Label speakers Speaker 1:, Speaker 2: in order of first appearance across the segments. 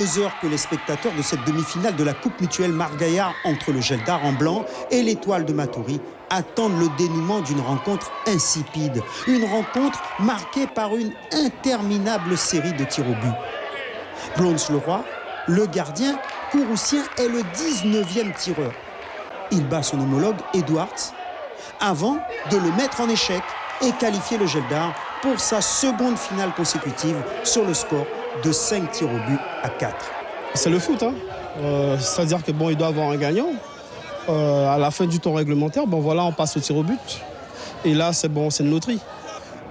Speaker 1: 2 heures que les spectateurs de cette demi-finale de la Coupe mutuelle Margaillard entre le Geldar en blanc et l'Étoile de Matoury attendent le dénouement d'une rencontre insipide. Une rencontre marquée par une interminable série de tirs au but. Blons-Leroy, le gardien kouroussien, est le 19e tireur. Il bat son homologue Edwards avant de le mettre en échec et qualifier le Geldar pour sa seconde finale consécutive sur le score de 5 tirs au but à 4.
Speaker 2: C'est le foot, hein. C'est-à-dire que il doit avoir un gagnant. À la fin du temps réglementaire, on passe au tir au but. Et là, c'est une loterie.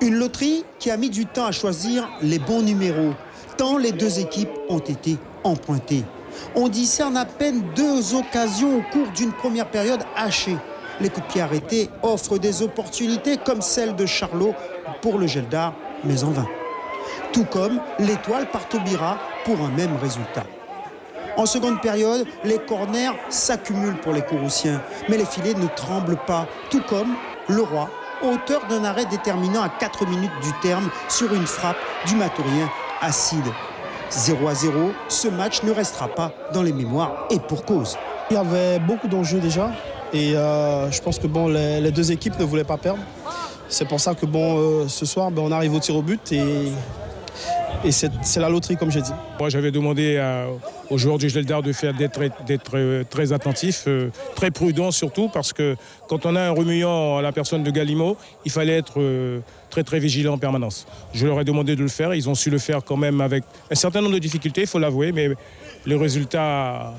Speaker 1: Une loterie qui a mis du temps à choisir les bons numéros, tant les deux équipes ont été empruntées. On discerne à peine 2 occasions au cours d'une première période hachée. Les coups de pied arrêtés offrent des opportunités comme celle de Charlot pour le Geldar, mais en vain. Tout comme l'Étoile par Taubira pour un même résultat. En seconde période, les corners s'accumulent pour les Kouroussiens, mais les filets ne tremblent pas, tout comme le Roi, auteur d'un arrêt déterminant à 4 minutes du terme sur une frappe du Matourien Acide. 0-0, ce match ne restera pas dans les mémoires et pour cause.
Speaker 2: Il y avait beaucoup d'enjeux déjà et je pense que les deux équipes ne voulaient pas perdre. C'est pour ça que ce soir, on arrive au tir au but et c'est la loterie, comme j'ai dit.
Speaker 3: Moi, j'avais demandé aux joueurs du Geldar d'être très attentifs, très prudents surtout, parce que quand on a un remuant à la personne de Gallimot, il fallait être très très vigilant en permanence. Je leur ai demandé de le faire, ils ont su le faire quand même avec un certain nombre de difficultés, il faut l'avouer, mais les résultats...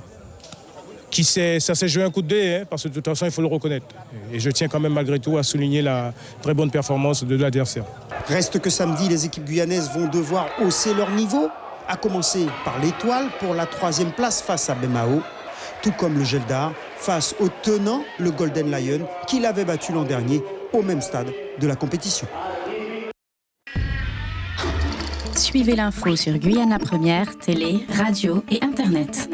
Speaker 3: ça s'est joué un coup de dé, parce que de toute façon, il faut le reconnaître. Et je tiens quand même malgré tout à souligner la très bonne performance de l'adversaire.
Speaker 1: Reste que samedi, les équipes guyanaises vont devoir hausser leur niveau, à commencer par l'Étoile pour la 3e place face à Bemao, tout comme le Geldar face au tenant, le Golden Lion, qui l'avait battu l'an dernier au même stade de la compétition.
Speaker 4: Suivez l'info sur Guyana Première, télé, radio et Internet.